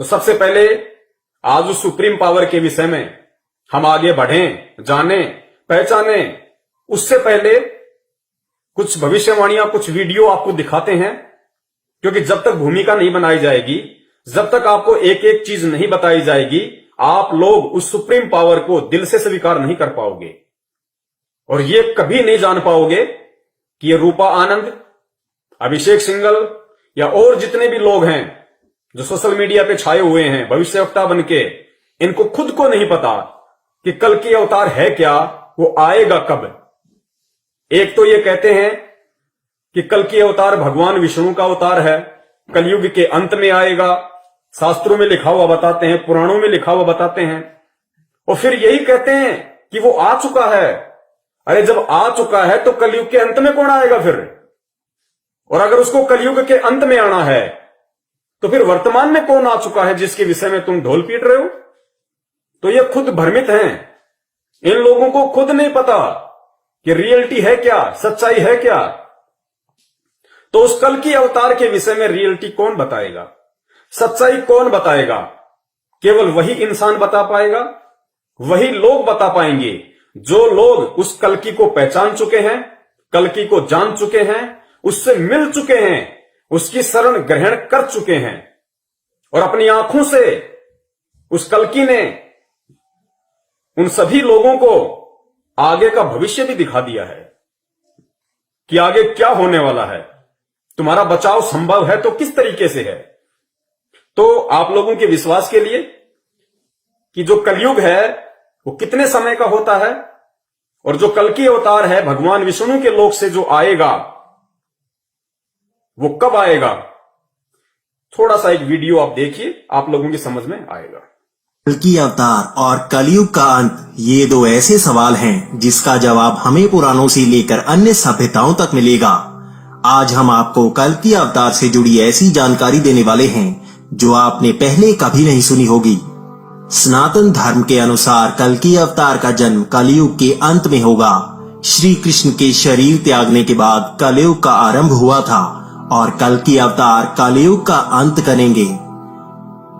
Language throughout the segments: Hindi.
तो सबसे पहले आज उस सुप्रीम पावर के विषय में हम आगे बढ़ें, जानें, पहचानें, उससे पहले कुछ भविष्यवाणियां, कुछ वीडियो आपको दिखाते हैं। क्योंकि जब तक भूमिका नहीं बनाई जाएगी, जब तक आपको एक एक चीज नहीं बताई जाएगी, आप लोग उस सुप्रीम पावर को दिल से स्वीकार नहीं कर पाओगे और ये कभी नहीं जान पाओगे कि ये रूपा आनंद, अभिषेक सिंघल या और जितने भी लोग हैं जो सोशल मीडिया पे छाए हुए हैं भविष्यवक्ता बनके, इनको खुद को नहीं पता कि कल की अवतार है क्या, वो आएगा कब। एक तो ये कहते हैं कि कल की अवतार भगवान विष्णु का अवतार है, कलयुग के अंत में आएगा, शास्त्रों में लिखा हुआ बताते हैं, पुराणों में लिखा हुआ बताते हैं। और फिर यही कहते हैं कि वो आ चुका है। अरे जब आ चुका है तो कलयुग के अंत में कौन आएगा फिर? और अगर उसको कलयुग के अंत में आना है तो फिर वर्तमान में कौन आ चुका है जिसके विषय में तुम ढोल पीट रहे हो? तो ये खुद भ्रमित हैं। इन लोगों को खुद नहीं पता कि रियलिटी है क्या, सच्चाई है क्या। तो उस कल की अवतार के विषय में रियलिटी कौन बताएगा, सच्चाई कौन बताएगा? केवल वही इंसान बता पाएगा, वही लोग बता पाएंगे जो लोग उस कल्कि को पहचान चुके हैं, कल्कि को जान चुके हैं, उससे मिल चुके हैं, उसकी शरण ग्रहण कर चुके हैं और अपनी आंखों से उस कल्कि ने उन सभी लोगों को आगे का भविष्य भी दिखा दिया है कि आगे क्या होने वाला है। तुम्हारा बचाव संभव है तो किस तरीके से है? तो आप लोगों के विश्वास के लिए कि जो कलयुग है वो कितने समय का होता है और जो कल्कि अवतार है भगवान विष्णु के लोक से जो आएगा वो कब आएगा, थोड़ा सा एक वीडियो आप देखिए, आप लोगों की समझ में आएगा। कल्कि अवतार और कलयुग का अंत, ये दो ऐसे सवाल हैं जिसका जवाब हमें पुराणों से लेकर अन्य सभ्यताओं तक मिलेगा। आज हम आपको कल्कि अवतार से जुड़ी ऐसी जानकारी देने वाले हैं जो आपने पहले कभी नहीं सुनी होगी। सनातन धर्म के अनुसार कल्कि अवतार का जन्म कलयुग के अंत में होगा। श्री कृष्ण के शरीर त्यागने के बाद कलयुग का आरंभ हुआ था और कल्कि अवतार कलयुग का अंत करेंगे।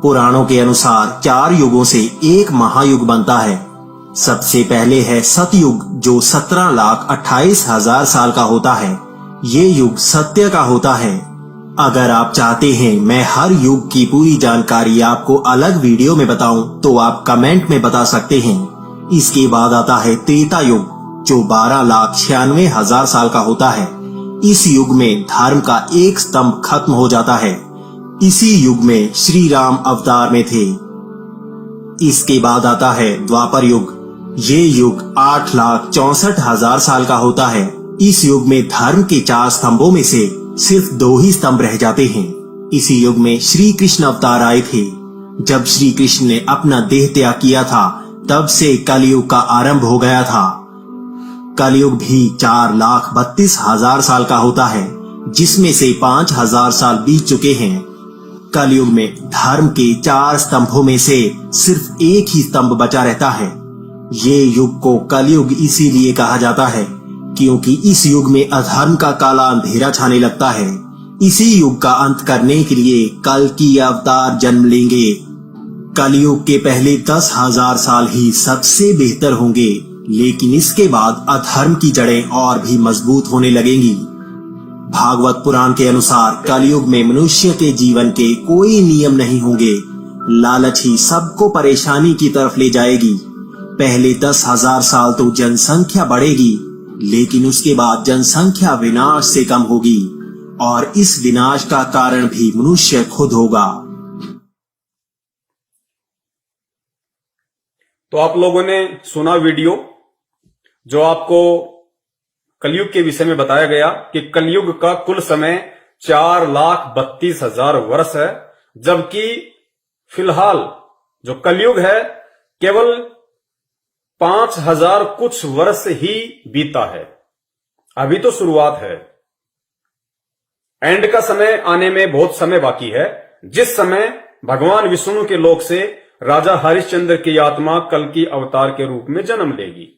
पुराणों के अनुसार 4 युगों से एक महायुग बनता है। सबसे पहले है सतयुग जो 17,28,000 साल का होता है। ये युग सत्य का होता है। अगर आप चाहते हैं मैं हर युग की पूरी जानकारी आपको अलग वीडियो में बताऊं तो आप कमेंट में बता सकते हैं। इसके बाद आता है त्रेता युग जो 12,96,000 साल का होता है। इस युग में धर्म का एक स्तंभ खत्म हो जाता है। इसी युग में श्री राम अवतार में थे। इसके बाद आता है द्वापर युग। ये युग 8,64,000 साल का होता है। इस युग में धर्म के 4 स्तंभों में से सिर्फ 2 ही स्तंभ रह जाते हैं। इसी युग में श्री कृष्ण अवतार आए थे। जब श्री कृष्ण ने अपना देह त्याग किया था तब से कलयुग का आरंभ हो गया था। कलयुग भी 4,32,000 साल का होता है जिसमें से 5,000 साल बीत चुके हैं। कलयुग में धर्म के 4 स्तंभों में से सिर्फ एक ही स्तंभ बचा रहता है। ये युग को कलयुग इसीलिए कहा जाता है क्योंकि इस युग में अधर्म का काला अंधेरा छाने लगता है। इसी युग का अंत करने के लिए कल्कि अवतार जन्म लेंगे। कलयुग के पहले 10,000 साल ही सबसे बेहतर होंगे, लेकिन इसके बाद अधर्म की जड़ें और भी मजबूत होने लगेंगी। भागवत पुराण के अनुसार कलयुग में मनुष्य के जीवन के कोई नियम नहीं होंगे। लालच ही सबको परेशानी की तरफ ले जाएगी। पहले 10,000 साल तो जनसंख्या बढ़ेगी, लेकिन उसके बाद जनसंख्या विनाश से कम होगी और इस विनाश का कारण भी मनुष्य खुद होगा। तो आप लोगों ने सुना वीडियो जो आपको कलयुग के विषय में बताया गया कि कलयुग का कुल समय 4,32,000 वर्ष है, जबकि फिलहाल जो कलयुग है केवल 5,000 कुछ वर्ष ही बीता है। अभी तो शुरुआत है। एंड का समय आने में बहुत समय बाकी है, जिस समय भगवान विष्णु के लोक से राजा हरिश्चंद्र की आत्मा कल्कि अवतार के रूप में जन्म लेगी।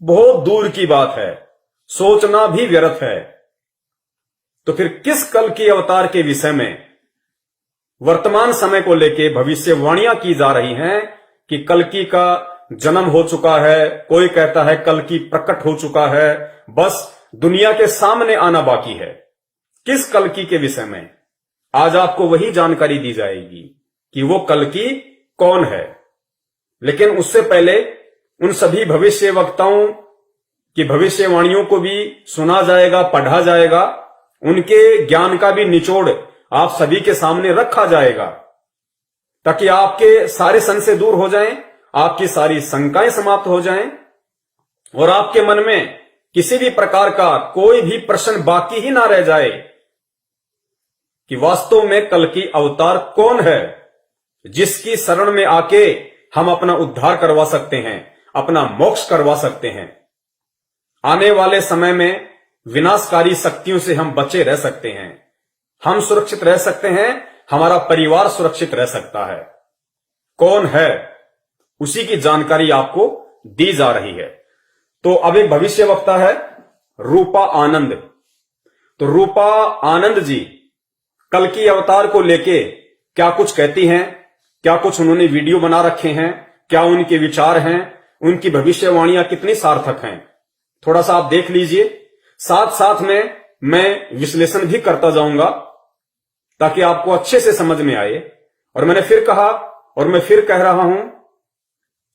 बहुत दूर की बात है, सोचना भी व्यर्थ है। तो फिर किस कल्कि अवतार के विषय में वर्तमान समय को लेके भविष्यवाणियां की जा रही हैं कि कल्कि का जन्म हो चुका है, कोई कहता है कल्कि प्रकट हो चुका है, बस दुनिया के सामने आना बाकी है। किस कल्कि के विषय में आज आपको वही जानकारी दी जाएगी कि वो कल्कि कौन है। लेकिन उससे पहले उन सभी भविष्य वक्ताओं की भविष्यवाणियों को भी सुना जाएगा, पढ़ा जाएगा, उनके ज्ञान का भी निचोड़ आप सभी के सामने रखा जाएगा, ताकि आपके सारे संशय दूर हो जाएं, आपकी सारी शंकाएं समाप्त हो जाएं और आपके मन में किसी भी प्रकार का कोई भी प्रश्न बाकी ही ना रह जाए कि वास्तव में कल्कि अवतार कौन है, जिसकी शरण में आके हम अपना उद्धार करवा सकते हैं, अपना मोक्ष करवा सकते हैं। आने वाले समय में विनाशकारी शक्तियों से हम बचे रह सकते हैं, हम सुरक्षित रह सकते हैं, हमारा परिवार सुरक्षित रह सकता है। कौन है, उसी की जानकारी आपको दी जा रही है। तो अब एक भविष्य वक्ता है रूपा आनंद। तो रूपा आनंद जी कल्कि अवतार को लेके क्या कुछ कहती हैं, क्या कुछ उन्होंने वीडियो बना रखे हैं, क्या उनके विचार हैं, उनकी भविष्यवाणियां कितनी सार्थक हैं, थोड़ा सा आप देख लीजिए। साथ साथ में मैं विश्लेषण भी करता जाऊंगा ताकि आपको अच्छे से समझ में आए। और मैंने फिर कहा और मैं फिर कह रहा हूं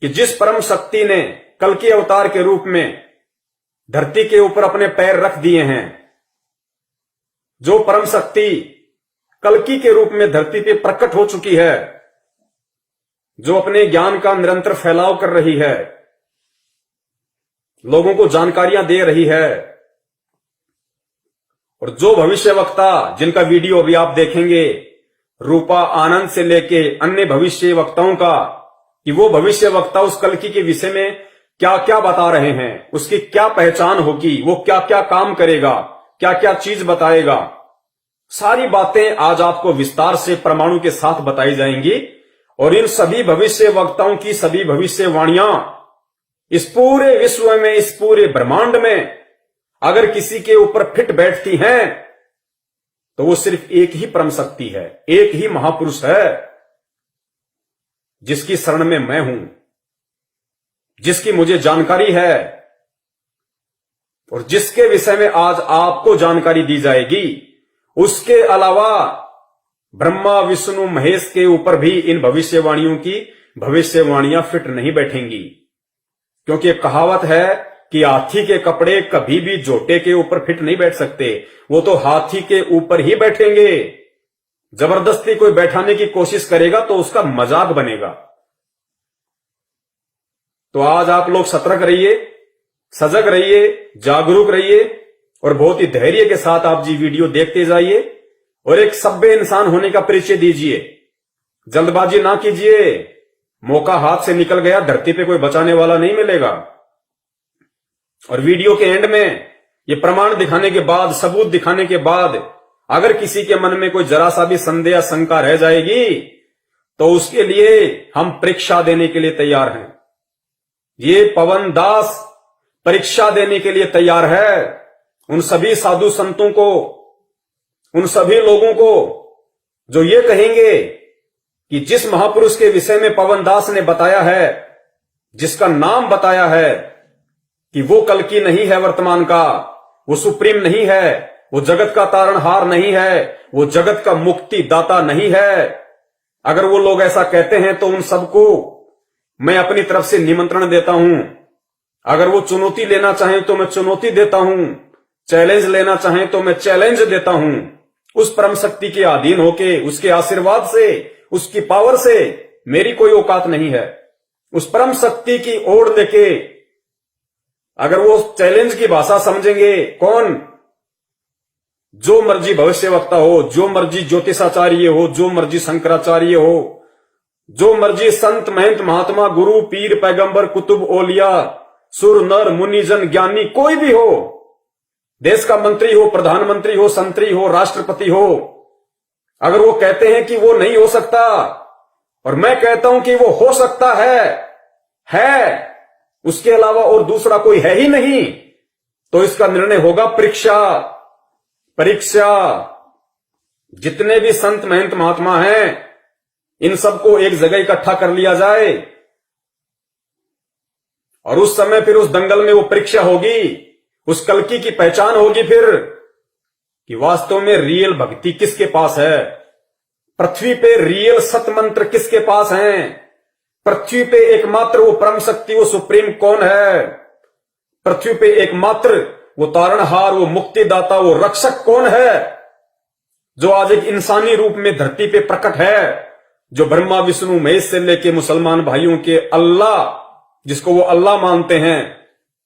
कि जिस परम शक्ति ने कल्कि अवतार के रूप में धरती के ऊपर अपने पैर रख दिए हैं, जो परम शक्ति कल्कि के रूप में धरती पे प्रकट हो चुकी है, जो अपने ज्ञान का निरंतर फैलाव कर रही है, लोगों को जानकारियां दे रही है, और जो भविष्य वक्ता जिनका वीडियो अभी आप देखेंगे रूपा आनंद से लेके अन्य भविष्य वक्ताओं का, कि वो भविष्य वक्ता उस कल्कि के विषय में क्या क्या बता रहे हैं, उसकी क्या पहचान होगी, वो क्या क्या काम करेगा, क्या क्या चीज बताएगा, सारी बातें आज आपको विस्तार से प्रमाणों के साथ बताई जाएंगी। और इन सभी भविष्य वक्ताओं की सभी भविष्यवाणियां इस पूरे विश्व में, इस पूरे ब्रह्मांड में अगर किसी के ऊपर फिट बैठती हैं तो वो सिर्फ एक ही परम शक्ति है, एक ही महापुरुष है, जिसकी शरण में मैं हूं, जिसकी मुझे जानकारी है और जिसके विषय में आज आपको जानकारी दी जाएगी। उसके अलावा ब्रह्मा विष्णु महेश के ऊपर भी इन भविष्यवाणियों की भविष्यवाणियां फिट नहीं बैठेंगी, क्योंकि एक कहावत है कि हाथी के कपड़े कभी भी जोटे के ऊपर फिट नहीं बैठ सकते, वो तो हाथी के ऊपर ही बैठेंगे। जबरदस्ती कोई बैठाने की कोशिश करेगा तो उसका मजाक बनेगा। तो आज आप लोग सतर्क रहिए, सजग रहिए, जागरूक रहिए और बहुत ही धैर्य के साथ आप जी वीडियो देखते जाइए और एक सभ्य इंसान होने का परिचय दीजिए। जल्दबाजी ना कीजिए, मौका हाथ से निकल गया, धरती पे कोई बचाने वाला नहीं मिलेगा। और वीडियो के एंड में ये प्रमाण दिखाने के बाद, सबूत दिखाने के बाद अगर किसी के मन में कोई जरा सा भी संदेह या शंका रह जाएगी तो उसके लिए हम परीक्षा देने के लिए तैयार हैं। ये पवन दास परीक्षा देने के लिए तैयार है उन सभी साधु संतों को, उन सभी लोगों को जो ये कहेंगे कि जिस महापुरुष के विषय में पवन दास ने बताया है, जिसका नाम बताया है कि वो कल्कि नहीं है वर्तमान का, वो सुप्रीम नहीं है, वो जगत का तारणहार नहीं है, वो जगत का मुक्ति दाता नहीं है, अगर वो लोग ऐसा कहते हैं तो उन सबको मैं अपनी तरफ से निमंत्रण देता हूं। अगर वो चुनौती लेना चाहें तो मैं चुनौती देता हूं, चैलेंज लेना चाहें तो मैं चैलेंज देता हूं। उस परम शक्ति के अधीन होके, उसके आशीर्वाद से, उसकी पावर से मेरी कोई औकात नहीं है। उस परम शक्ति की ओर लेके अगर वो चैलेंज की भाषा समझेंगे, कौन, जो मर्जी भविष्य वक्ता हो, जो मर्जी ज्योतिषाचार्य हो, जो मर्जी शंकराचार्य हो, जो मर्जी संत महंत महात्मा गुरु पीर पैगंबर कुतुब ओलिया सुर नर मुनि जन ज्ञानी कोई भी हो, देश का मंत्री हो, प्रधानमंत्री हो, संतरी हो, राष्ट्रपति हो, अगर वो कहते हैं कि वो नहीं हो सकता और मैं कहता हूं कि वो हो सकता है, उसके अलावा और दूसरा कोई है ही नहीं, तो इसका निर्णय होगा परीक्षा। जितने भी संत महंत महात्मा हैं, इन सबको एक जगह इकट्ठा कर लिया जाए और उस समय फिर उस दंगल में वो परीक्षा होगी, उस कल्कि की पहचान होगी फिर कि वास्तव में रियल भक्ति किसके पास है, पृथ्वी पे रियल सत मंत्र किसके पास हैं, पृथ्वी पे एकमात्र वो परम शक्ति, वो सुप्रीम कौन है, पृथ्वी पे एकमात्र वो तारणहार, वो मुक्तिदाता, वो रक्षक कौन है, जो आज एक इंसानी रूप में धरती पे प्रकट है, जो ब्रह्मा विष्णु महेश से लेके मुसलमान भाइयों के अल्लाह, जिसको वो अल्लाह मानते हैं,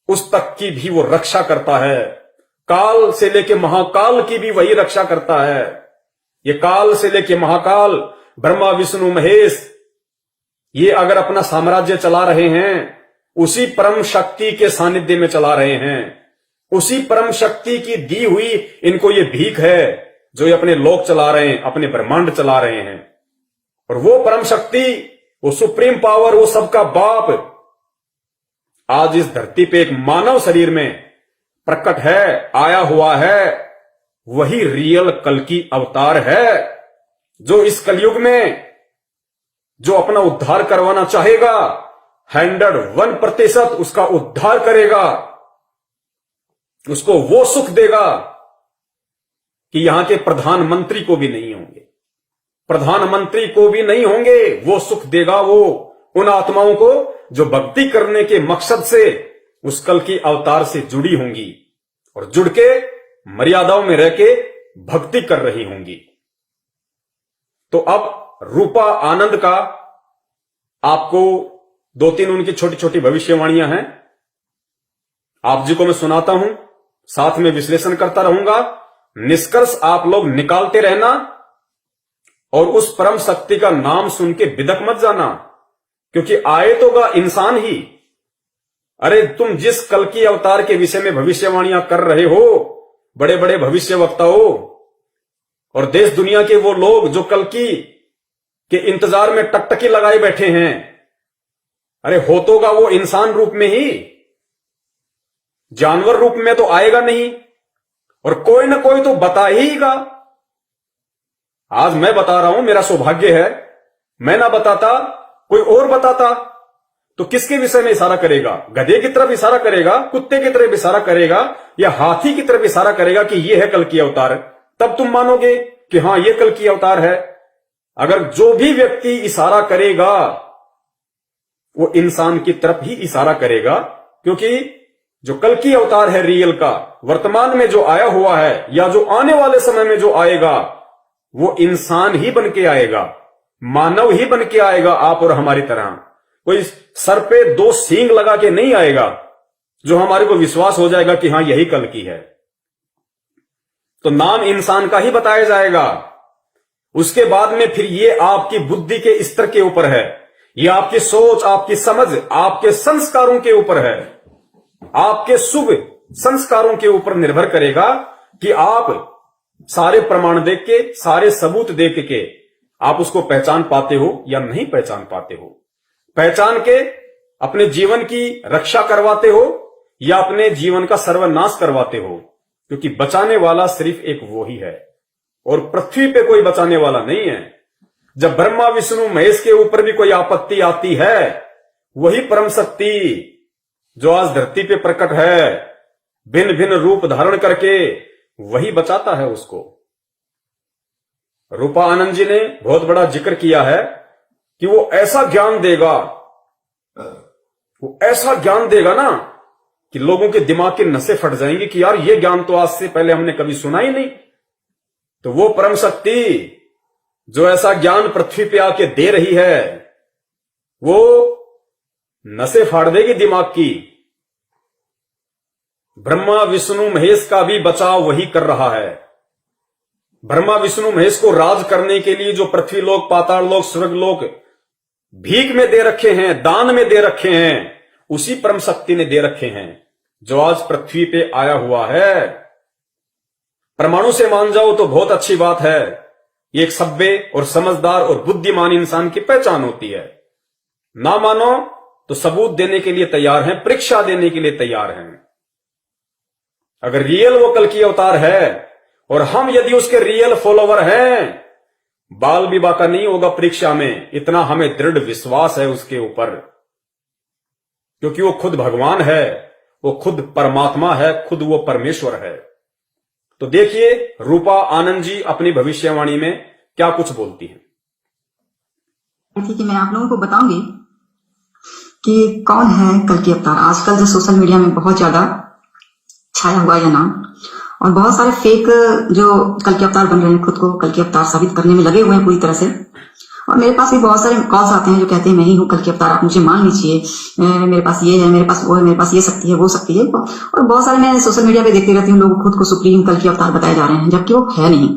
उस तक की भी वो रक्षा करता है। काल से लेके महाकाल की भी वही रक्षा करता है। ये काल से लेके महाकाल, ब्रह्मा विष्णु महेश, ये अगर अपना साम्राज्य चला रहे हैं, उसी परम शक्ति के सानिध्य में चला रहे हैं। उसी परम शक्ति की दी हुई इनको ये भीख है, जो ये अपने लोक चला रहे हैं, अपने ब्रह्मांड चला रहे हैं। और वो परम शक्ति, वो सुप्रीम पावर, वो सबका बाप आज इस धरती पे एक मानव शरीर में प्रकट है, आया हुआ है। वही रियल कल्कि अवतार है, जो इस कलयुग में जो अपना उद्धार करवाना चाहेगा, 101% उसका उद्धार करेगा, उसको वो सुख देगा कि यहां के प्रधानमंत्री को भी नहीं होंगे, प्रधानमंत्री को भी नहीं होंगे, वो सुख देगा वो उन आत्माओं को जो भक्ति करने के मकसद से उस कल्कि अवतार से जुड़ी होंगी और जुड़ के मर्यादाओं में रह के भक्ति कर रही होंगी। तो अब रूपा आनंद का आपको 2-3 उनकी छोटी छोटी भविष्यवाणियां हैं, आप जी को मैं सुनाता हूं, साथ में विश्लेषण करता रहूंगा। निष्कर्ष आप लोग निकालते रहना और उस परम शक्ति का नाम सुन के बिदक मत जाना, क्योंकि आए तो गा इंसान ही। अरे तुम जिस कल्कि अवतार के विषय में भविष्यवाणियां कर रहे हो, बड़े बड़े भविष्य वक्ताओं और देश दुनिया के वो लोग जो कल्कि के इंतजार में टकटकी लगाए बैठे हैं, अरे हो तो गा वो इंसान रूप में ही, जानवर रूप में तो आएगा नहीं, और कोई ना कोई तो बता हीगा। आज मैं बता रहा हूं, मेरा सौभाग्य है, मैं ना बताता कोई और बताता तो किसके विषय में इशारा करेगा? गधे की तरफ इशारा करेगा, कुत्ते की तरफ इशारा करेगा, या हाथी की तरफ इशारा करेगा कि यह है कल्कि अवतार? तब तुम मानोगे कि हां यह कल्कि अवतार है। अगर जो भी व्यक्ति इशारा करेगा वो इंसान की तरफ ही इशारा करेगा, क्योंकि जो कल्कि अवतार है रियल का, वर्तमान में जो आया हुआ है या जो आने वाले समय में जो आएगा, वो इंसान ही बन के आएगा, मानव ही बन के आएगा, आप और हमारी तरह। कोई सर पे 2 सींग लगा के नहीं आएगा जो हमारे को विश्वास हो जाएगा कि हां यही कल्कि है। तो नाम इंसान का ही बताया जाएगा। उसके बाद में फिर ये आपकी बुद्धि के स्तर के ऊपर है, ये आपकी सोच, आपकी समझ, आपके संस्कारों के ऊपर है, आपके शुभ संस्कारों के ऊपर निर्भर करेगा कि आप सारे प्रमाण देख के, सारे सबूत देख के आप उसको पहचान पाते हो या नहीं पहचान पाते हो। पहचान के अपने जीवन की रक्षा करवाते हो या अपने जीवन का सर्वनाश करवाते हो, क्योंकि बचाने वाला सिर्फ एक वो ही है और पृथ्वी पे कोई बचाने वाला नहीं है। जब ब्रह्मा विष्णु महेश के ऊपर भी कोई आपत्ति आती है, वही परम शक्ति जो आज धरती पे प्रकट है, भिन्न भिन्न रूप धारण करके, वही बचाता है उसको। रूपा आनंद जी ने बहुत बड़ा जिक्र किया है कि वो ऐसा ज्ञान देगा, वो ऐसा ज्ञान देगा ना कि लोगों के दिमाग के नसें फट जाएंगी कि यार ये ज्ञान तो आज से पहले हमने कभी सुना ही नहीं। तो वो परम शक्ति जो ऐसा ज्ञान पृथ्वी पे आके दे रही है, वो नसें फाड़ देगी दिमाग की। ब्रह्मा विष्णु महेश का भी बचाव वही कर रहा है। ब्रह्मा विष्णु महेश को राज करने के लिए जो पृथ्वी लोक, पाताल लोक, स्वर्ग लोक भीख में दे रखे हैं, दान में दे रखे हैं, उसी परम शक्ति ने दे रखे हैं जो आज पृथ्वी पे आया हुआ है। परमाणु से मान जाओ तो बहुत अच्छी बात है, ये एक सभ्य और समझदार और बुद्धिमान इंसान की पहचान होती है। ना मानो तो सबूत देने के लिए तैयार हैं, परीक्षा देने के लिए तैयार हैं। अगर रियल वो कल्कि अवतार है और हम यदि उसके रियल फॉलोवर हैं, बाल विवाह का नहीं होगा परीक्षा में, इतना हमें दृढ़ विश्वास है उसके ऊपर, क्योंकि वो खुद भगवान है, वो खुद परमात्मा है, खुद वो परमेश्वर है। तो देखिए रूपा आनंद जी अपनी भविष्यवाणी में क्या कुछ बोलती हैं। कि मैं आप लोगों को बताऊंगी कि कौन है कल्कि अवतार। आजकल जो सोशल मीडिया में बहुत ज्यादा छाया हुआ है नाम, और बहुत सारे फेक जो कल्कि अवतार बन रहे हैं, खुद को कल्कि अवतार साबित करने में लगे हुए हैं पूरी तरह से। और मेरे पास भी बहुत सारे कॉल्स आते हैं जो कहते हैं मैं ही हूँ कल्कि अवतार, आप मुझे मान लीजिए, मेरे पास ये है, मेरे पास वो है, मेरे पास ये शक्ति है, वो शक्ति है। और बहुत सारे मैं सोशल मीडिया पे देखती रहती हूँ, लोग खुद को सुप्रीम कल्कि अवतार बताए जा रहे हैं, जबकि वो है नहीं।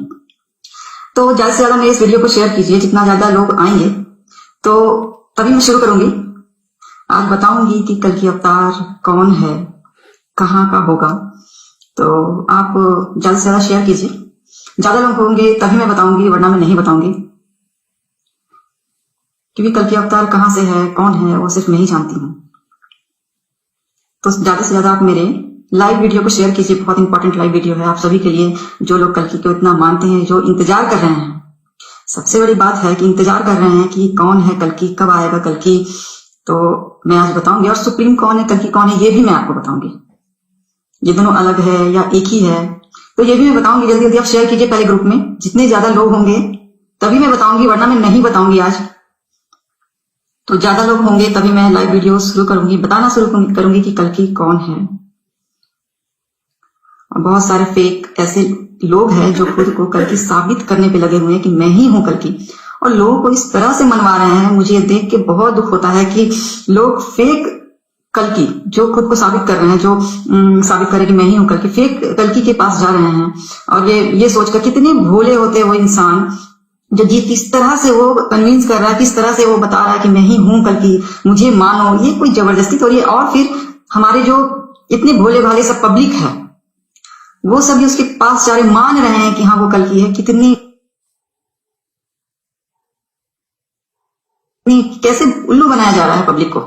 तो ज्यादा से ज्यादा मेरे इस वीडियो को शेयर कीजिए, जितना ज्यादा लोग आएंगे तो तभी मैं शुरू करूंगी। आज बताऊंगी कि कल्कि अवतार कौन है, कहाँ का होगा। तो आप ज्यादा से ज्यादा शेयर कीजिए, ज्यादा लोग होंगे तभी मैं बताऊंगी, वरना मैं नहीं बताऊंगी, क्योंकि कल्कि अवतार कहाँ से है, कौन है, वो सिर्फ मैं ही जानती हूँ। तो ज्यादा से ज्यादा आप मेरे लाइव वीडियो को शेयर कीजिए, बहुत इंपॉर्टेंट लाइव वीडियो है आप सभी के लिए, जो लोग कल्कि को इतना मानते हैं, जो इंतजार कर रहे हैं। सबसे बड़ी बात है कि इंतजार कर रहे हैं कि कौन है कल्कि, कब आएगा कल्कि। तो मैं आज बताऊंगी, और सुप्रीम कौन है, कल्कि कौन है, ये भी मैं आपको बताऊंगी। ये दोनों अलग है या एक ही है, तो ये भी मैं बताऊंगी। जल्दी जल्दी आप शेयर कीजिए पहले ग्रुप में, जितने ज्यादा लोग होंगे तभी मैं बताऊंगी, वरना मैं नहीं बताऊंगी आज। तो ज्यादा लोग होंगे तभी मैं लाइव वीडियो शुरू करूंगी, बताना शुरू करूंगी कि कल्कि कौन है। और बहुत सारे फेक ऐसे लोग हैं जो खुद को कल्कि साबित करने पे लगे हुए हैं कि मैं ही हूं कल्कि, और लोगों को इस तरह से मनवा रहे हैं। मुझे देख के बहुत दुख होता है कि लोग फेक कल्कि जो खुद को साबित कर रहे हैं, जो साबित करे कि मैं ही हूं कल्कि, फेक कल्कि के पास जा रहे हैं। और ये सोचकर कितने भोले होते हैं वो इंसान, जो जी किस तरह से वो कन्विंस कर रहा है, किस तरह से वो बता रहा है कि मैं ही हूं कल्कि, मुझे मानो। ये कोई जबरदस्ती तो, और फिर हमारे जो इतने भोले भाले सब पब्लिक है, वो सभी उसके पास जा रहे, मान रहे हैं कि हाँ वो कल्कि है। कितनी कैसे उल्लू बनाया जा रहा है पब्लिक को।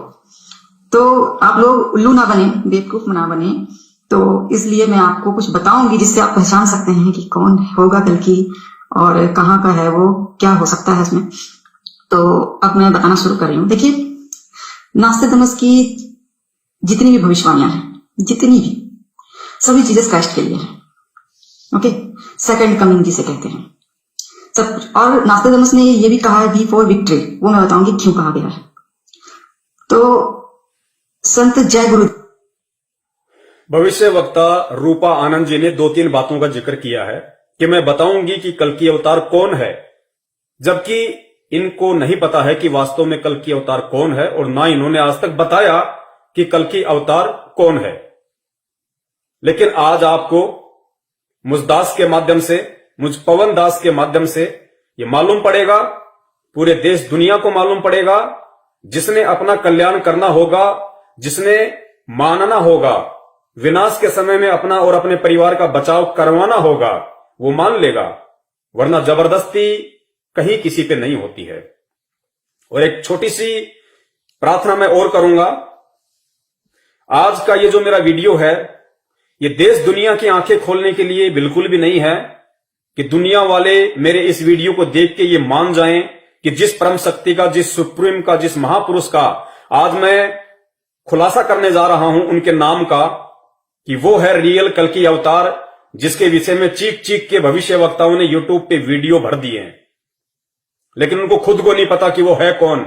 तो आप लोग उल्लू ना बने, बेवकूफ ना बने। तो इसलिए मैं आपको कुछ बताऊंगी जिससे आप पहचान सकते हैं कि कौन होगा कल्कि और कहाँ का है वो, क्या हो सकता है इसमें। तो अब मैं बताना शुरू कर रही हूँ। देखिए, नास्तिकमस की जितनी भी भविष्यवाणियां हैं, जितनी भी, सभी चीजें क्राइस्ट के लिए है। ओके, सेकंड कमिंग जिसे कहते हैं सब कुछ। और नास्तिकमस ने ये भी कहा है वी फॉर विक्ट्री, वो मैं बताऊंगी क्यों कहा गया है। तो संत जय गुरु भविष्य वक्ता रूपा आनंद जी ने 2-3 बातों का जिक्र किया है कि मैं बताऊंगी कि कल्कि अवतार कौन है, जबकि इनको नहीं पता है कि वास्तव में कल्कि अवतार कौन है, और ना इन्होंने आज तक बताया कि कल्कि अवतार कौन है। लेकिन आज आपको मुझ दास के माध्यम से, मुझ पवन दास के माध्यम से ये मालूम पड़ेगा, पूरे देश दुनिया को मालूम पड़ेगा। जिसने अपना कल्याण करना होगा, जिसने मानना होगा, विनाश के समय में अपना और अपने परिवार का बचाव करवाना होगा, वो मान लेगा, वरना जबरदस्ती कहीं किसी पे नहीं होती है। और एक छोटी सी प्रार्थना मैं और करूंगा। आज का ये जो मेरा वीडियो है, ये देश दुनिया की आंखें खोलने के लिए बिल्कुल भी नहीं है कि दुनिया वाले मेरे इस वीडियो को देख के ये मान जाएं कि जिस परम शक्ति का, जिस सुप्रीम का, जिस महापुरुष का आज मैं खुलासा करने जा रहा हूं उनके नाम का, कि वो है रियल कल्कि अवतार, जिसके विषय में चीख चीख के भविष्य वक्ताओं ने यूट्यूब पे वीडियो भर दिए हैं, लेकिन उनको खुद को नहीं पता कि वो है कौन।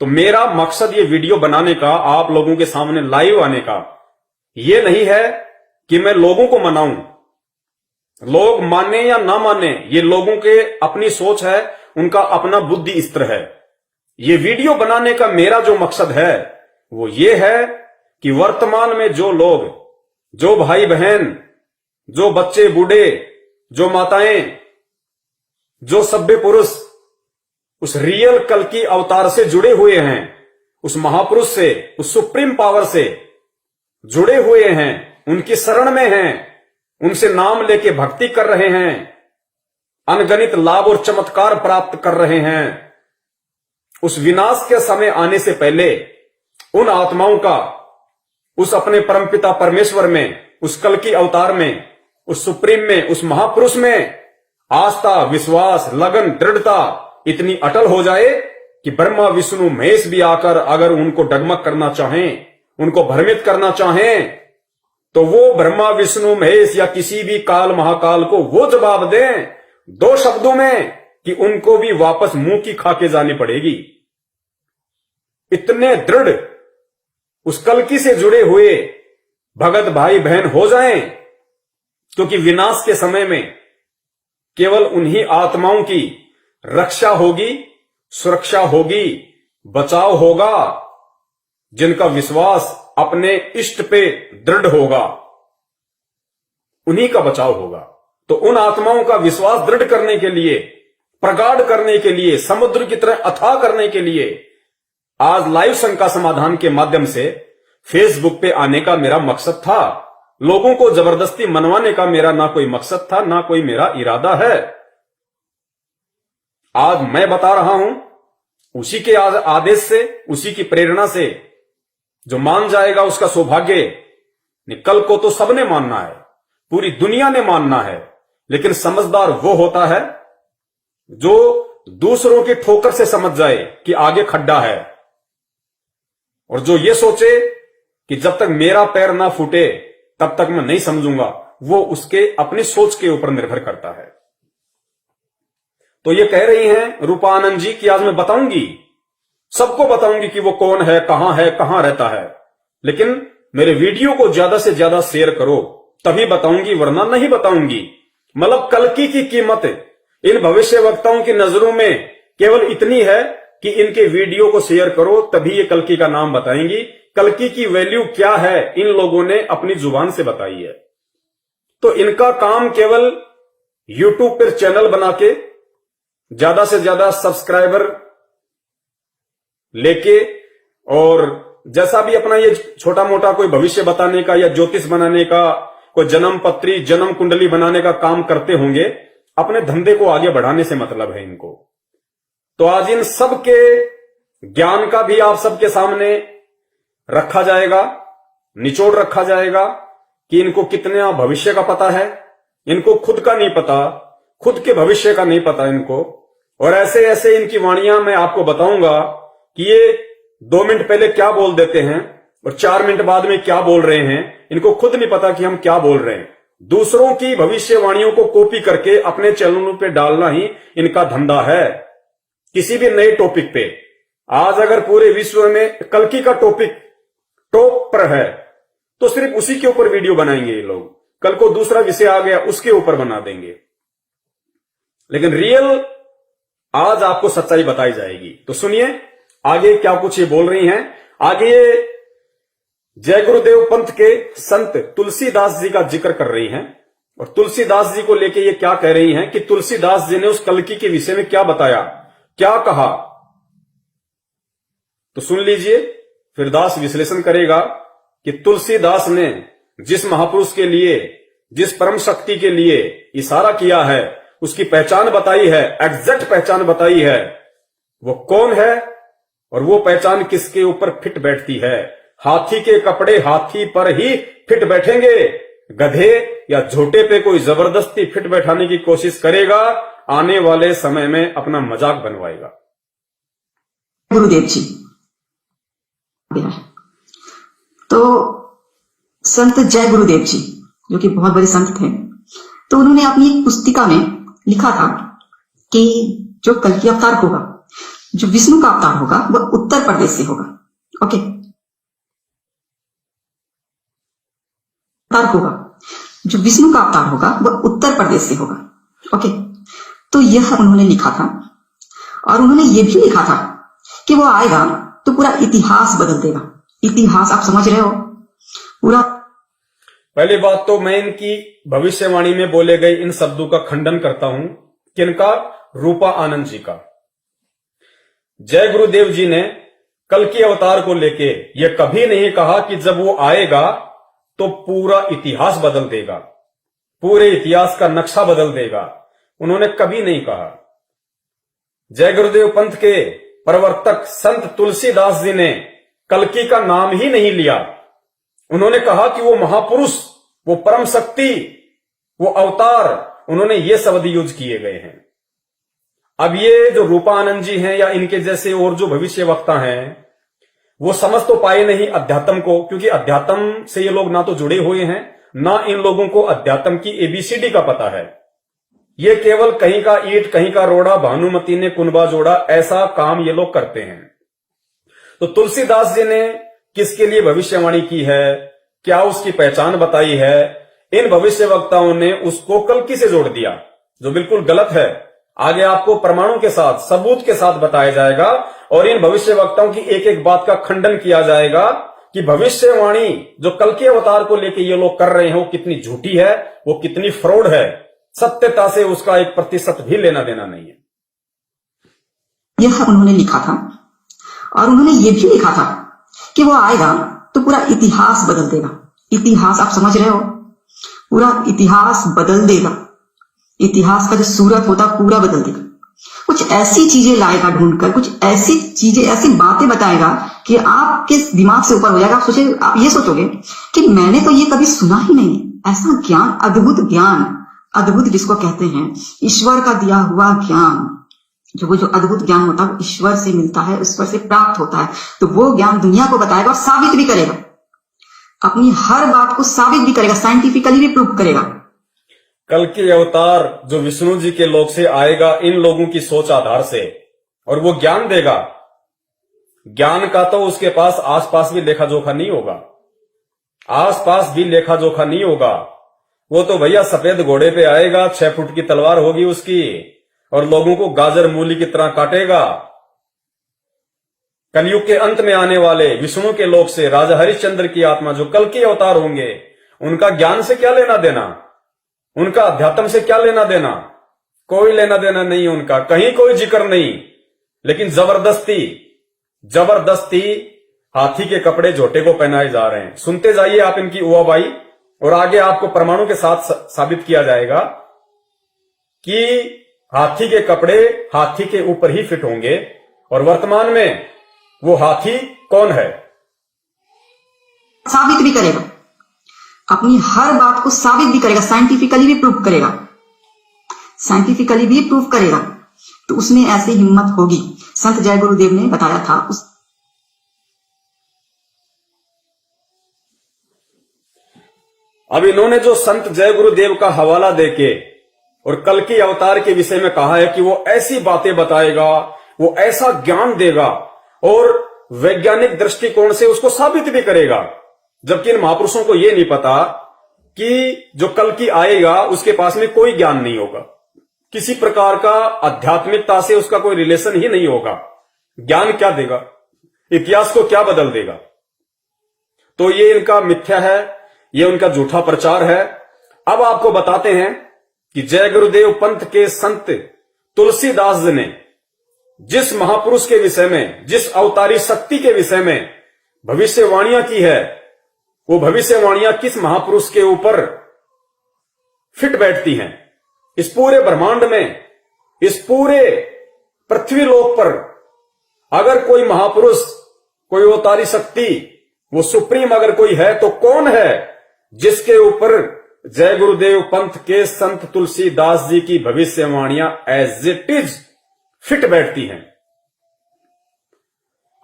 तो मेरा मकसद ये वीडियो बनाने का, आप लोगों के सामने लाइव आने का, ये नहीं है कि मैं लोगों को मनाऊं। लोग माने या ना माने, ये लोगों के अपनी सोच है, उनका अपना बुद्धि स्तर है। ये वीडियो बनाने का मेरा जो मकसद है वो ये है कि वर्तमान में जो लोग, जो भाई बहन, जो बच्चे बूढ़े, जो माताएं, जो सभ्य पुरुष उस रियल कल्कि अवतार से जुड़े हुए हैं, उस महापुरुष से, उस सुप्रीम पावर से जुड़े हुए हैं, उनकी शरण में हैं, उनसे नाम लेके भक्ति कर रहे हैं, अनगणित लाभ और चमत्कार प्राप्त कर रहे हैं, उस विनाश के समय आने से पहले उन आत्माओं का उस अपने परमपिता परमेश्वर में, उस कल्कि अवतार में उस सुप्रीम में, उस महापुरुष में आस्था, विश्वास, लगन, दृढ़ता इतनी अटल हो जाए कि ब्रह्मा, विष्णु, महेश भी आकर अगर उनको डगमग करना चाहें, उनको भ्रमित करना चाहें, तो वो ब्रह्मा, विष्णु, महेश या किसी भी काल महाकाल को वो जवाब दें 2 शब्दों में कि उनको भी वापस मुंह की खाके जानी पड़ेगी। इतने दृढ़ उस कल्कि से जुड़े हुए भगत भाई बहन हो जाएं, क्योंकि विनाश के समय में केवल उन्हीं आत्माओं की रक्षा होगी, सुरक्षा होगी, बचाव होगा जिनका विश्वास अपने इष्ट पे दृढ़ होगा, उन्हीं का बचाव होगा। तो उन आत्माओं का विश्वास दृढ़ करने के लिए, प्रगाढ़ करने के लिए, समुद्र की तरह अथाह करने के लिए आज लाइव शंका समाधान के माध्यम से फेसबुक पे आने का मेरा मकसद था। लोगों को जबरदस्ती मनवाने का मेरा ना कोई मकसद था, ना कोई मेरा इरादा है। आज मैं बता रहा हूं उसी के आदेश से, उसी की प्रेरणा से। जो मान जाएगा उसका सौभाग्य। कल को तो सबने मानना है, पूरी दुनिया ने मानना है, लेकिन समझदार वो होता है जो दूसरों की ठोकर से समझ जाए कि आगे खड्डा है, और जो ये सोचे कि जब तक मेरा पैर ना फूटे तब तक मैं नहीं समझूंगा, वो उसके अपनी सोच के ऊपर निर्भर करता है। तो ये कह रही हैं रूपा आनंद जी कि आज मैं बताऊंगी, सबको बताऊंगी कि वो कौन है, कहां रहता है। लेकिन मेरे वीडियो को ज्यादा से ज्यादा शेयर करो, तभी बताऊंगी, वरना नहीं बताऊंगी। मतलब कल्कि की कीमत इन भविष्य वक्ताओं की नजरों में केवल इतनी है कि इनके वीडियो को शेयर करो, तभी ये कल्कि का नाम बताएंगी। कल्कि की वैल्यू क्या है इन लोगों ने अपनी जुबान से बताई है। तो इनका काम केवल यूट्यूब पर चैनल बना के ज्यादा से ज्यादा सब्सक्राइबर लेके, और जैसा भी अपना ये छोटा मोटा कोई भविष्य बताने का या ज्योतिष बनाने का, कोई जन्म पत्री, जन्म कुंडली बनाने का काम करते होंगे, अपने धंधे को आगे बढ़ाने से मतलब है इनको। तो आज इन सब के ज्ञान का भी आप सबके सामने रखा जाएगा, निचोड़ रखा जाएगा कि इनको कितना भविष्य का पता है। इनको खुद का नहीं पता, खुद के भविष्य का नहीं पता इनको। और ऐसे ऐसे इनकी वाणियां मैं आपको बताऊंगा कि ये 2 मिनट पहले क्या बोल देते हैं और 4 मिनट बाद में क्या बोल रहे हैं। इनको खुद नहीं पता कि हम क्या बोल रहे हैं। दूसरों की भविष्यवाणियों को कॉपी करके अपने चैनलों पे डालना ही इनका धंधा है। किसी भी नए टॉपिक पे आज अगर पूरे विश्व में कल्कि का टॉपिक टॉप पर है तो सिर्फ उसी के ऊपर वीडियो बनाएंगे ये लोग। कल को दूसरा विषय आ गया उसके ऊपर बना देंगे, लेकिन रियल आज आपको सच्चाई बताई जाएगी। तो सुनिए आगे क्या कुछ ये बोल रही हैं। आगे जय गुरुदेव पंथ के संत तुलसीदास जी का जिक्र कर रही हैं, और तुलसीदास जी को लेके ये क्या कह रही हैं कि तुलसीदास जी ने उस कल्कि के विषय में क्या बताया, क्या कहा। तो सुन लीजिए, फिर दास विश्लेषण करेगा कि तुलसीदास ने जिस महापुरुष के लिए, जिस परम शक्ति के लिए इशारा किया है, उसकी पहचान बताई है, एग्जैक्ट पहचान बताई है, वो कौन है और वो पहचान किसके ऊपर फिट बैठती है। हाथी के कपड़े हाथी पर ही फिट बैठेंगे। गधे या झोटे पे कोई जबरदस्ती फिट बैठाने की कोशिश करेगा, आने वाले समय में अपना मजाक बनवाएगा। गुरुदेव जी तो संत जय गुरुदेव जी जो कि बहुत बड़े संत थे, तो उन्होंने अपनी एक पुस्तिका में लिखा था कि जो कल्कि अवतार होगा, जो विष्णु का अवतार होगा, वह उत्तर प्रदेश से होगा। ओके, अवतार होगा, जो विष्णु का अवतार होगा वह उत्तर प्रदेश से होगा। ओके, तो यह उन्होंने लिखा था, और उन्होंने यह भी लिखा था कि वो आएगा तो पूरा इतिहास बदल देगा। इतिहास आप समझ रहे हो पूरा। पहली बात तो मैं इनकी भविष्यवाणी में बोले गए इन शब्दों का खंडन करता हूं। किनका? रूपा आनंद जी का। जय गुरुदेव जी ने कल्कि अवतार को लेके यह कभी नहीं कहा कि जब वो आएगा तो पूरा इतिहास बदल देगा, पूरे इतिहास का नक्शा बदल देगा। उन्होंने कभी नहीं कहा। जय गुरुदेव पंथ के प्रवर्तक संत तुलसीदास जी ने कल्कि का नाम ही नहीं लिया। उन्होंने कहा कि वो महापुरुष, वो परम शक्ति, वो अवतार, उन्होंने ये शब्द यूज किए गए हैं। अब ये जो रूपानंद जी हैं या इनके जैसे और जो भविष्य वक्ता हैं, वो समझ तो पाए नहीं अध्यात्म को, क्योंकि अध्यात्म से ये लोग ना तो जुड़े हुए हैं, ना इन लोगों को अध्यात्म की एबीसीडी का पता है। ये केवल कहीं का ईंट कहीं का रोड़ा, भानुमति ने कुनबा जोड़ा, ऐसा काम ये लोग करते हैं। तो तुलसीदास जी ने किसके लिए भविष्यवाणी की है, क्या उसकी पहचान बताई है, इन भविष्य वक्ताओं ने उसको कल्कि से जोड़ दिया, जो बिल्कुल गलत है। आगे आपको प्रमाणों के साथ, सबूत के साथ बताया जाएगा और इन भविष्य वक्ताओं की एक एक बात का खंडन किया जाएगा कि भविष्यवाणी जो कल्कि अवतार को लेकर ये लोग कर रहे हैं वो कितनी झूठी है, वो कितनी फ्रॉड है, सत्यता से उसका 1% भी लेना देना नहीं है। यह उन्होंने लिखा था और उन्होंने ये भी लिखा था कि वो आएगा तो पूरा इतिहास बदल देगा। इतिहास आप समझ रहे हो, पूरा इतिहास बदल देगा। इतिहास का जो सूरत होता पूरा बदल देगा। कुछ ऐसी चीजें लाएगा ढूंढकर, कुछ ऐसी चीजें, ऐसी बातें बताएगा कि आपके दिमाग से ऊपर हो जाएगा। आप ये सोचोगे कि मैंने तो ये कभी सुना ही नहीं। ऐसा ज्ञान, अद्भुत ज्ञान, अद्भुत जिसको कहते हैं ईश्वर का दिया हुआ ज्ञान, जो अद्भुत ज्ञान होता है ईश्वर से मिलता है, ईश्वर से प्राप्त होता है। तो वो ज्ञान दुनिया को बताएगा और साबित भी करेगा, अपनी हर बात को साबित भी करेगा, साइंटिफिकली भी प्रूव करेगा। कल्कि अवतार जो विष्णु जी के लोक से आएगा इन लोगों की सोच आधार से, और वो ज्ञान देगा। ज्ञान का तो उसके पास आसपास भी लेखा जोखा नहीं होगा, आसपास भी लेखा जोखा नहीं होगा। वो तो भैया सफेद घोड़े पे आएगा, 6 फुट की तलवार होगी उसकी, और लोगों को गाजर मूली की तरह काटेगा। कलयुग के अंत में आने वाले विष्णु के लोक से राजा हरिश्चंद्र की आत्मा जो कल्कि अवतार होंगे, उनका ज्ञान से क्या लेना देना, उनका अध्यात्म से क्या लेना देना, कोई लेना देना नहीं उनका, कहीं कोई जिक्र नहीं। लेकिन जबरदस्ती जबरदस्ती हाथी के कपड़े झोटे को पहनाए जा रहे हैं। सुनते जाइए आप इनकी उवाबाई, और आगे आपको प्रमाणों के साथ साबित किया जाएगा कि हाथी के कपड़े हाथी के ऊपर ही फिट होंगे। और वर्तमान में वो हाथी कौन है, साबित भी करेगा, अपनी हर बात को साबित भी करेगा, साइंटिफिकली भी प्रूव करेगा, साइंटिफिकली भी प्रूव करेगा। तो उसमें ऐसी हिम्मत होगी। संत जय गुरुदेव ने बताया था अब इन्होंने जो संत जय गुरुदेव का हवाला देके और कल्कि अवतार के विषय में कहा है कि वो ऐसी बातें बताएगा, वो ऐसा ज्ञान देगा और वैज्ञानिक दृष्टिकोण से उसको साबित भी करेगा, जबकि इन महापुरुषों को यह नहीं पता कि जो कल्कि आएगा उसके पास में कोई ज्ञान नहीं होगा, किसी प्रकार का आध्यात्मिकता से उसका कोई रिलेशन ही नहीं होगा। ज्ञान क्या देगा, इतिहास को क्या बदल देगा। तो ये इनका मिथ्या है, ये उनका झूठा प्रचार है। अब आपको बताते हैं कि जय गुरुदेव पंथ के संत तुलसीदास जी ने जिस महापुरुष के विषय में, जिस अवतारी शक्ति के विषय में भविष्यवाणियां की है, वो भविष्यवाणियां किस महापुरुष के ऊपर फिट बैठती हैं। इस पूरे ब्रह्मांड में, इस पूरे पृथ्वी लोक पर अगर कोई महापुरुष, कोई अवतारी शक्ति, वो सुप्रीम अगर कोई है तो कौन है जिसके ऊपर जय गुरुदेव पंथ के संत तुलसीदास जी की भविष्यवाणियां एज इट इज फिट बैठती हैं।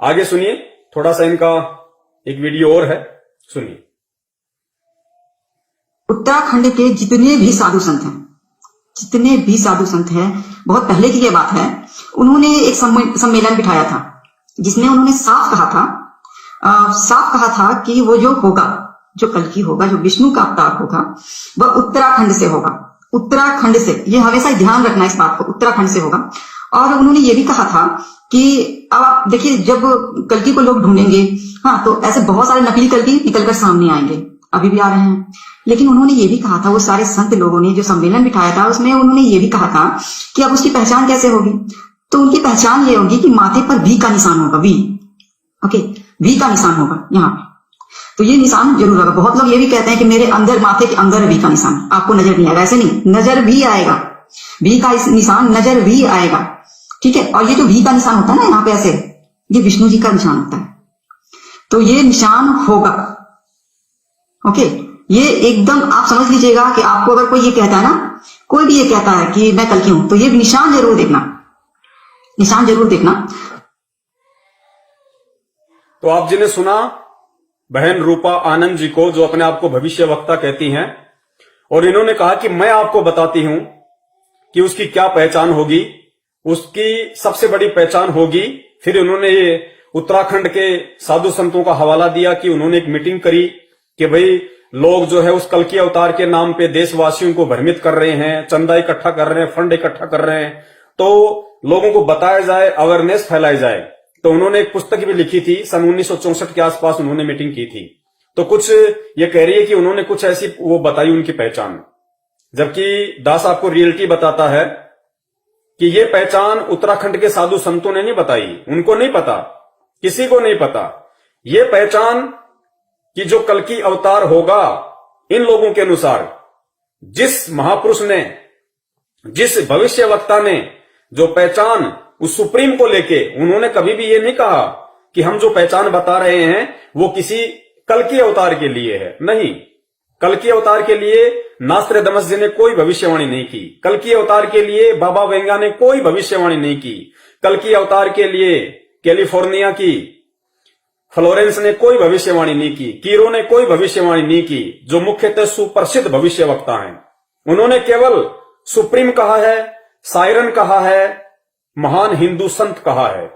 आगे सुनिए, थोड़ा सा इनका एक वीडियो और है, सुनिए। उत्तराखंड के जितने भी साधु संत हैं, जितने भी साधु संत हैं, बहुत पहले की ये बात है, उन्होंने एक सम्मेलन बिठाया था जिसमें उन्होंने साफ कहा था कि वो जो होगा, जो कल्कि होगा, जो विष्णु का अवतार होगा, वह उत्तराखंड से होगा। उत्तराखंड से, ये हमेशा ध्यान रखना इस बात को, उत्तराखंड से होगा। और उन्होंने ये भी कहा था कि अब आप देखिए, जब कल्कि को लोग ढूंढेंगे, हाँ, तो ऐसे बहुत सारे नकली कल्कि निकलकर सामने आएंगे, अभी भी आ रहे हैं। लेकिन उन्होंने ये भी कहा था, वो सारे संत लोगों ने जो सम्मेलन बिठाया था उसमें उन्होंने ये भी कहा था कि अब उसकी पहचान कैसे होगी। तो उनकी पहचान ये होगी कि माथे पर वी का निशान होगा, वी, ओके, वी का निशान होगा यहाँ पे। तो ये निशान जरूर होगा। बहुत लोग ये भी कहते हैं कि मेरे अंदर, माथे के अंदर वी का निशान आपको नजर नहीं आएगा। ऐसे नहीं, नजर भी आएगा, वी का निशान नजर भी आएगा, ठीक है। और ये जो वी का निशान होता है ना यहाँ पे ऐसे, ये विष्णु जी का निशान होता है। तो ये निशान होगा, ओके। ये एकदम आप समझ लीजिएगा कि आपको अगर कोई ये कहता है ना, कोई भी ये कहता है कि मैं कल्कि हूं, तो ये निशान जरूर देखना, निशान जरूर देखना। तो आप जिन्हें सुना बहन रूपा आनंद जी को, जो अपने आप को भविष्य वक्ता कहती हैं, और इन्होंने कहा कि मैं आपको बताती हूं कि उसकी क्या पहचान होगी, उसकी सबसे बड़ी पहचान होगी। फिर उन्होंने ये उत्तराखंड के साधु संतों का हवाला दिया कि उन्होंने एक मीटिंग करी कि भाई लोग जो है उस कल्कि अवतार के नाम पे देशवासियों को भ्रमित कर रहे हैं, चंदा इकट्ठा कर रहे हैं, फंड इकट्ठा कर रहे हैं, तो लोगों को बताया जाए, अवेयरनेस फैलाई जाए। तो उन्होंने एक पुस्तक भी लिखी थी, सन 1964 के आसपास उन्होंने मीटिंग की थी। तो कुछ ये कह रही है कि उन्होंने कुछ ऐसी वो बताई उनकी पहचान, जबकि दास आपको रियलिटी बताता है कि ये पहचान उत्तराखंड के साधु संतों ने नहीं बताई, उनको नहीं पता, किसी को नहीं पता। ये पहचान कि जो कल्कि अवतार होगा, इन लोगों के अनुसार जिस महापुरुष ने, जिस भविष्यवक्ता ने जो पहचान उस सुप्रीम को लेके, उन्होंने कभी भी ये नहीं कहा कि हम जो पहचान बता रहे हैं वो किसी कल्कि अवतार के लिए है। नहीं, कल्कि अवतार के लिए नास्त्रदामस जी ने कोई भविष्यवाणी नहीं की, कल्कि अवतार के लिए बाबा वेंगा ने कोई भविष्यवाणी नहीं की, कल्कि अवतार के लिए कैलिफोर्निया की फ्लोरेंस ने कोई भविष्यवाणी नहीं की, कीरो ने कोई भविष्यवाणी नहीं की, जो मुख्यतः सुप्रसिद्ध भविष्यवक्ता हैं। उन्होंने केवल सुप्रीम कहा है, सायरन कहा है, महान हिंदू संत कहा है।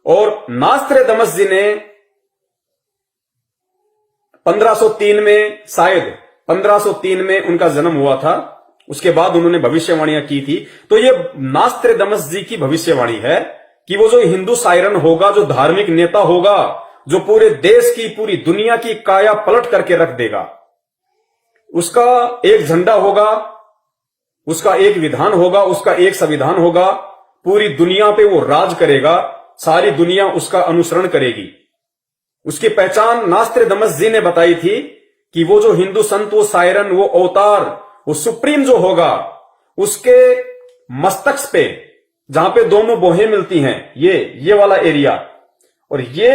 और नास्त्रदामस जी ने 1503 में, शायद 1503 में उनका जन्म हुआ था, उसके बाद उन्होंने भविष्यवाणियां की थी। तो ये नास्त्रदामस जी की भविष्यवाणी है कि वो जो हिंदू सायरन होगा, जो धार्मिक नेता होगा, जो पूरे देश की, पूरी दुनिया की काया पलट करके रख देगा, उसका एक झंडा होगा, उसका एक विधान होगा, उसका एक संविधान होगा, पूरी दुनिया पे वो राज करेगा, सारी दुनिया उसका अनुसरण करेगी। उसकी पहचान नास्त्रदामस जी ने बताई थी कि वो जो हिंदू संत, वो सायरन, वो अवतार, वो सुप्रीम जो होगा, उसके मस्तक पे, जहां पे दोनों बोहें मिलती हैं, ये वाला एरिया, और ये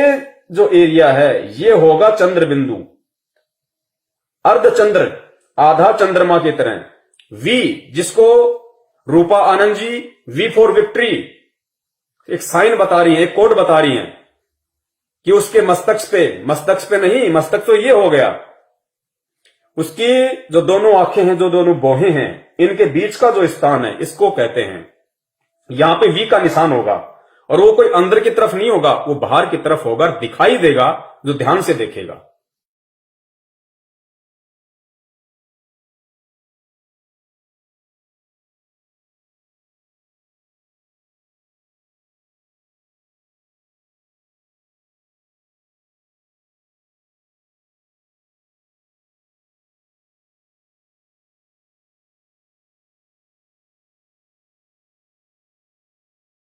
जो एरिया है ये होगा चंद्र बिंदु, अर्धचंद्र, आधा चंद्रमा की तरह। वी, जिसको रूपा Anand ji we for victory एक साइन बता रही है, एक कोड बता रही है कि उसके मस्तक पे नहीं, मस्तक तो ये हो गया, उसकी जो दोनों आंखें हैं, जो दोनों बोहें हैं, इनके बीच का जो स्थान है, इसको कहते हैं, यहां पे वी का निशान होगा। और वो कोई अंदर की तरफ नहीं होगा, वो बाहर की तरफ होगा, दिखाई देगा जो ध्यान से देखेगा।